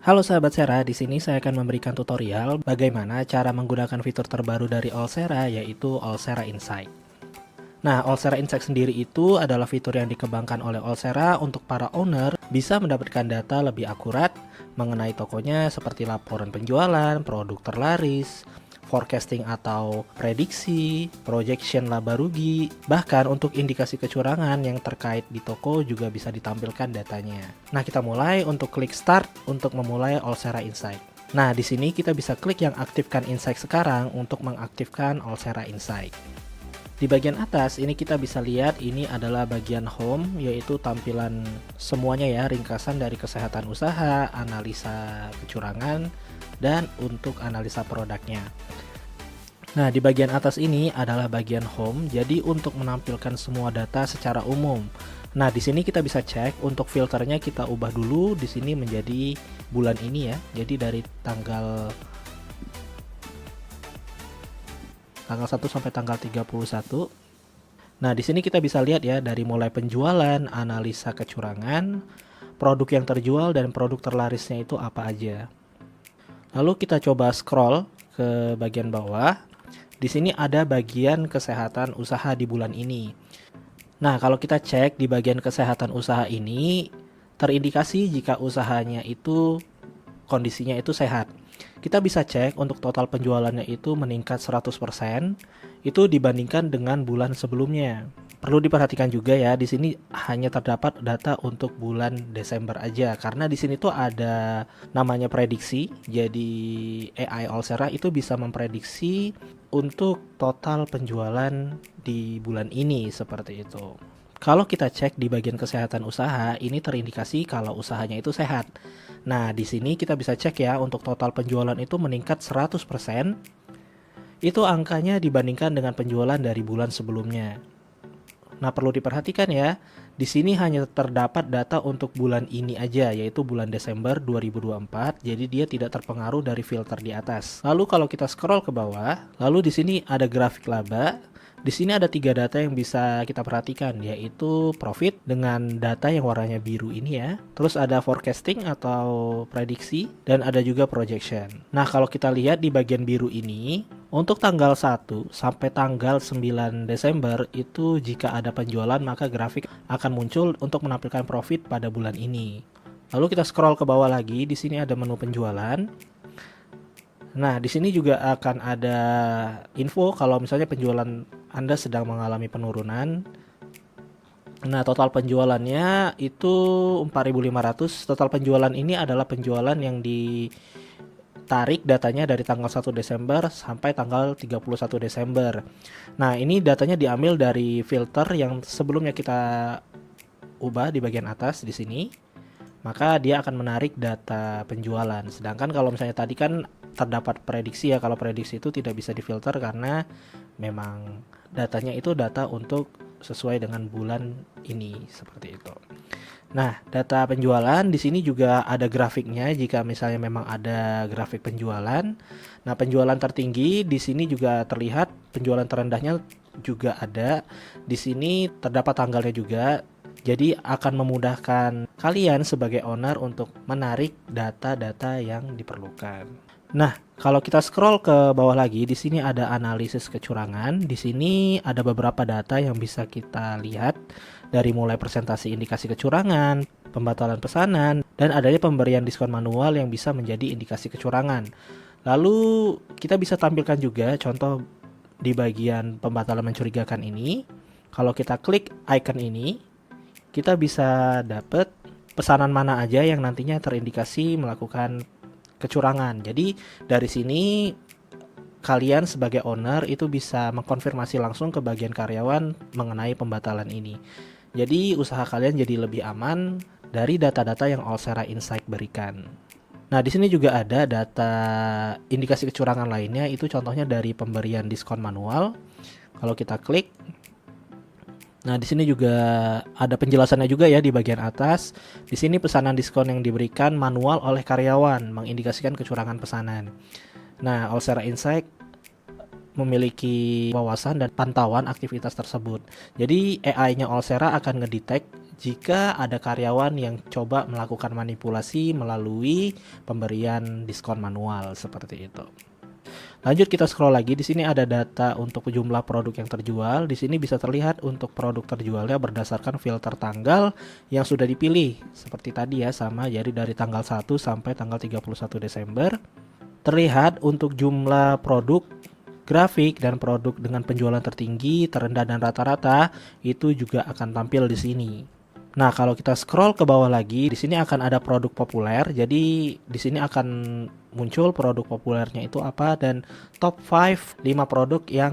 Halo sahabat Sera, di sini saya akan memberikan tutorial bagaimana cara menggunakan fitur terbaru dari Allsera, yaitu Allsera Insight. Nah, Allsera Insight sendiri itu adalah fitur yang dikembangkan oleh Allsera untuk para owner bisa mendapatkan data lebih akurat mengenai tokonya seperti laporan penjualan, produk terlaris, forecasting atau prediksi, projection laba rugi, bahkan untuk indikasi kecurangan yang terkait di toko juga bisa ditampilkan datanya. Nah, kita mulai untuk klik start untuk memulai Allsera Insight. Nah, di sini kita bisa klik yang aktifkan Insight sekarang untuk mengaktifkan Allsera Insight. Di bagian atas ini kita bisa lihat ini adalah bagian home, yaitu tampilan semuanya ya, ringkasan dari kesehatan usaha, analisa kecurangan, dan untuk analisa produknya. Nah, di bagian atas ini adalah bagian home, jadi untuk menampilkan semua data secara umum. Nah, di sini kita bisa cek untuk filternya kita ubah dulu di sini menjadi bulan ini ya. Jadi dari tanggal 1 sampai tanggal 31. Nah, di sini kita bisa lihat ya dari mulai penjualan, analisa kecurangan, produk yang terjual dan produk terlarisnya itu apa aja. Lalu kita coba scroll ke bagian bawah. Di sini ada bagian kesehatan usaha di bulan ini. Nah, kalau kita cek di bagian kesehatan usaha ini, terindikasi jika usahanya itu kondisinya itu sehat. Kita bisa cek untuk total penjualannya itu meningkat 100% itu dibandingkan dengan bulan sebelumnya. Perlu diperhatikan juga ya, di sini hanya terdapat data untuk bulan Desember aja karena di sini tuh ada namanya prediksi. Jadi AI Allsera itu bisa memprediksi untuk total penjualan di bulan ini seperti itu. Kalau kita cek di bagian kesehatan usaha, ini terindikasi kalau usahanya itu sehat. Nah, di sini kita bisa cek ya untuk total penjualan itu meningkat 100%. Itu angkanya dibandingkan dengan penjualan dari bulan sebelumnya. Nah, perlu diperhatikan ya, di sini hanya terdapat data untuk bulan ini aja, yaitu bulan Desember 2024, jadi dia tidak terpengaruh dari filter di atas. Lalu kalau kita scroll ke bawah, lalu di sini ada grafik laba. Di sini ada 3 data yang bisa kita perhatikan, yaitu profit dengan data yang warnanya biru ini ya. Terus ada forecasting atau prediksi, dan ada juga projection. Nah, kalau kita lihat di bagian biru ini, untuk tanggal 1 sampai tanggal 9 Desember itu jika ada penjualan maka grafik akan muncul untuk menampilkan profit pada bulan ini. Lalu kita scroll ke bawah lagi, di sini ada menu penjualan. Nah, di sini juga akan ada info kalau misalnya penjualan Anda sedang mengalami penurunan. Nah, total penjualannya itu 4.500. Total penjualan ini adalah penjualan yang ditarik datanya dari tanggal 1 Desember sampai tanggal 31 Desember. Nah, ini datanya diambil dari filter yang sebelumnya kita ubah di bagian atas di sini. Maka dia akan menarik data penjualan. Sedangkan kalau misalnya tadi kan terdapat prediksi ya, kalau prediksi itu tidak bisa difilter karena memang datanya itu data untuk sesuai dengan bulan ini seperti itu. Nah, data penjualan di sini juga ada grafiknya jika misalnya memang ada grafik penjualan. Nah, penjualan tertinggi di sini juga terlihat, penjualan terendahnya juga ada. Di sini terdapat tanggalnya juga. Jadi akan memudahkan kalian sebagai owner untuk menarik data-data yang diperlukan. Nah, kalau kita scroll ke bawah lagi, di sini ada analisis kecurangan. Di sini ada beberapa data yang bisa kita lihat dari mulai presentasi indikasi kecurangan, pembatalan pesanan, dan adanya pemberian diskon manual yang bisa menjadi indikasi kecurangan. Lalu kita bisa tampilkan juga contoh di bagian pembatalan mencurigakan ini. Kalau kita klik icon ini, kita bisa dapat pesanan mana aja yang nantinya terindikasi melakukan kecurangan. Jadi dari sini kalian sebagai owner itu bisa mengkonfirmasi langsung ke bagian karyawan mengenai pembatalan ini. Jadi usaha kalian jadi lebih aman dari data-data yang Allsera Insight berikan. Nah, di sini juga ada data indikasi kecurangan lainnya, itu contohnya dari pemberian diskon manual. Kalau kita klik, nah, di sini juga ada penjelasannya juga ya di bagian atas. Di sini pesanan diskon yang diberikan manual oleh karyawan mengindikasikan kecurangan pesanan. Nah, Allsera Insight memiliki wawasan dan pantauan aktivitas tersebut. Jadi AI-nya Olsera akan ngedetect jika ada karyawan yang coba melakukan manipulasi melalui pemberian diskon manual seperti itu. Lanjut kita scroll lagi, di sini ada data untuk jumlah produk yang terjual. Di sini bisa terlihat untuk produk terjualnya berdasarkan filter tanggal yang sudah dipilih. Seperti tadi ya, sama, jadi dari tanggal 1 sampai tanggal 31 Desember. Terlihat untuk jumlah produk grafik dan produk dengan penjualan tertinggi, terendah dan rata-rata itu juga akan tampil di sini. Nah, kalau kita scroll ke bawah lagi, di sini akan ada produk populer. Jadi di sini akan muncul produk populernya itu apa dan top 5 5 produk yang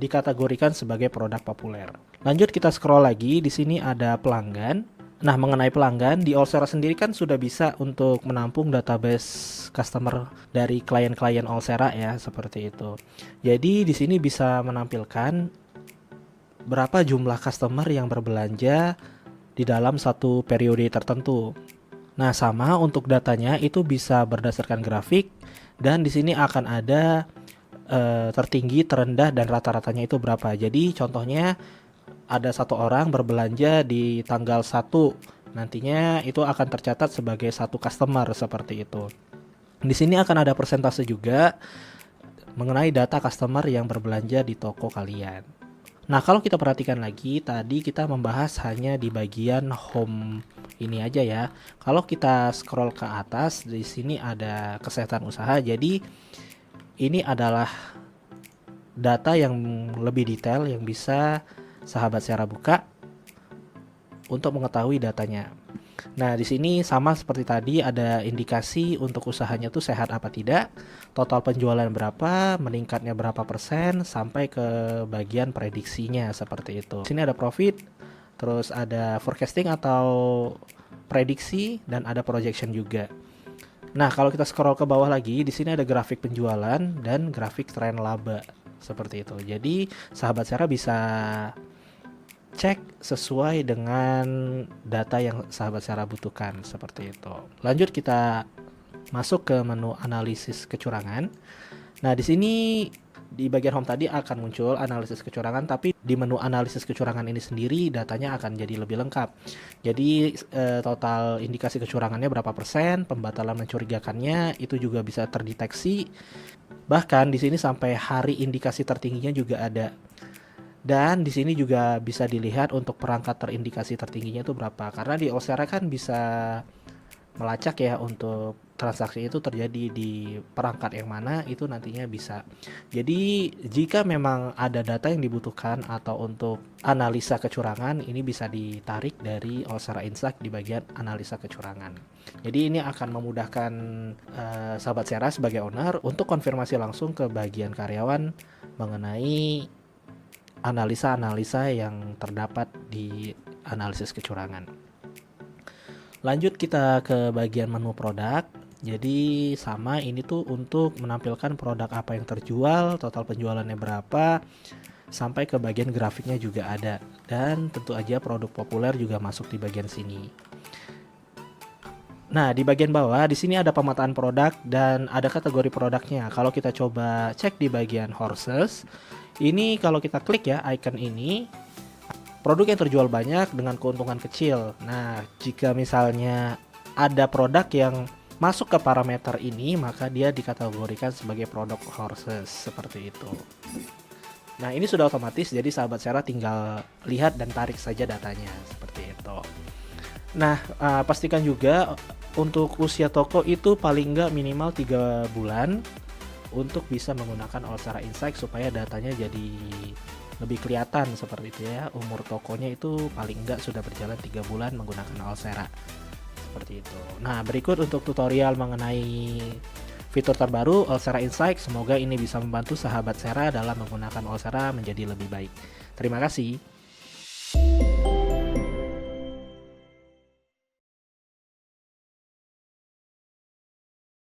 dikategorikan sebagai produk populer. Lanjut kita scroll lagi, di sini ada pelanggan. Nah, mengenai pelanggan, di Olsera sendiri kan sudah bisa untuk menampung database customer dari klien-klien Olsera ya, seperti itu. Jadi di sini bisa menampilkan berapa jumlah customer yang berbelanja di dalam satu periode tertentu. Nah, sama untuk datanya itu bisa berdasarkan grafik dan di sini akan ada tertinggi, terendah dan rata-ratanya itu berapa. Jadi contohnya ada satu orang berbelanja di tanggal 1, nantinya itu akan tercatat sebagai satu customer seperti itu. Di sini akan ada persentase juga mengenai data customer yang berbelanja di toko kalian. Nah, kalau kita perhatikan lagi, tadi kita membahas hanya di bagian home ini aja ya. Kalau kita scroll ke atas, di sini ada kesehatan usaha. Jadi ini adalah data yang lebih detail yang bisa sahabat Sera buka untuk mengetahui datanya. Nah, di sini sama seperti tadi ada indikasi untuk usahanya tuh sehat apa tidak, total penjualan berapa, meningkatnya berapa persen, sampai ke bagian prediksinya seperti itu. Di sini ada profit, terus ada forecasting atau prediksi dan ada projection juga. Nah, kalau kita scroll ke bawah lagi, di sini ada grafik penjualan dan grafik tren laba seperti itu. Jadi, sahabat Sera bisa cek sesuai dengan data yang sahabat Sera butuhkan seperti itu. Lanjut kita masuk ke menu analisis kecurangan. Nah, di sini di bagian home tadi akan muncul analisis kecurangan, tapi di menu analisis kecurangan ini sendiri datanya akan jadi lebih lengkap. Jadi total indikasi kecurangannya berapa persen, pembatalan mencurigakannya itu juga bisa terdeteksi. Bahkan di sini sampai hari indikasi tertingginya juga ada. Dan di sini juga bisa dilihat untuk perangkat terindikasi tertingginya itu berapa. Karena di Olsera kan bisa melacak ya untuk transaksi itu terjadi di perangkat yang mana, itu nantinya bisa. Jadi jika memang ada data yang dibutuhkan atau untuk analisa kecurangan, ini bisa ditarik dari Olsera Insight di bagian analisa kecurangan. Jadi ini akan memudahkan sahabat Sera sebagai owner untuk konfirmasi langsung ke bagian karyawan mengenai analisa-analisa yang terdapat di analisis kecurangan. Lanjut kita ke bagian menu produk. Jadi sama, ini tuh untuk menampilkan produk apa yang terjual, total penjualannya berapa, sampai ke bagian grafiknya juga ada. Dan tentu aja produk populer juga masuk di bagian sini. Nah, di bagian bawah di sini ada pemetaan produk dan ada kategori produknya. Kalau kita coba cek di bagian horses, ini kalau kita klik ya icon ini, produk yang terjual banyak dengan keuntungan kecil. Nah, jika misalnya ada produk yang masuk ke parameter ini, maka dia dikategorikan sebagai produk horses seperti itu. Nah, ini sudah otomatis, jadi sahabat Sera tinggal lihat dan tarik saja datanya seperti itu. Nah, pastikan juga untuk usia toko itu paling nggak minimal 3 bulan untuk bisa menggunakan Olsera Insight supaya datanya jadi lebih kelihatan seperti itu ya. Umur tokonya itu paling enggak sudah berjalan 3 bulan menggunakan Olsera seperti itu. Nah, berikut untuk tutorial mengenai fitur terbaru Olsera Insight. Semoga ini bisa membantu sahabat Sera dalam menggunakan Olsera menjadi lebih baik. Terima kasih.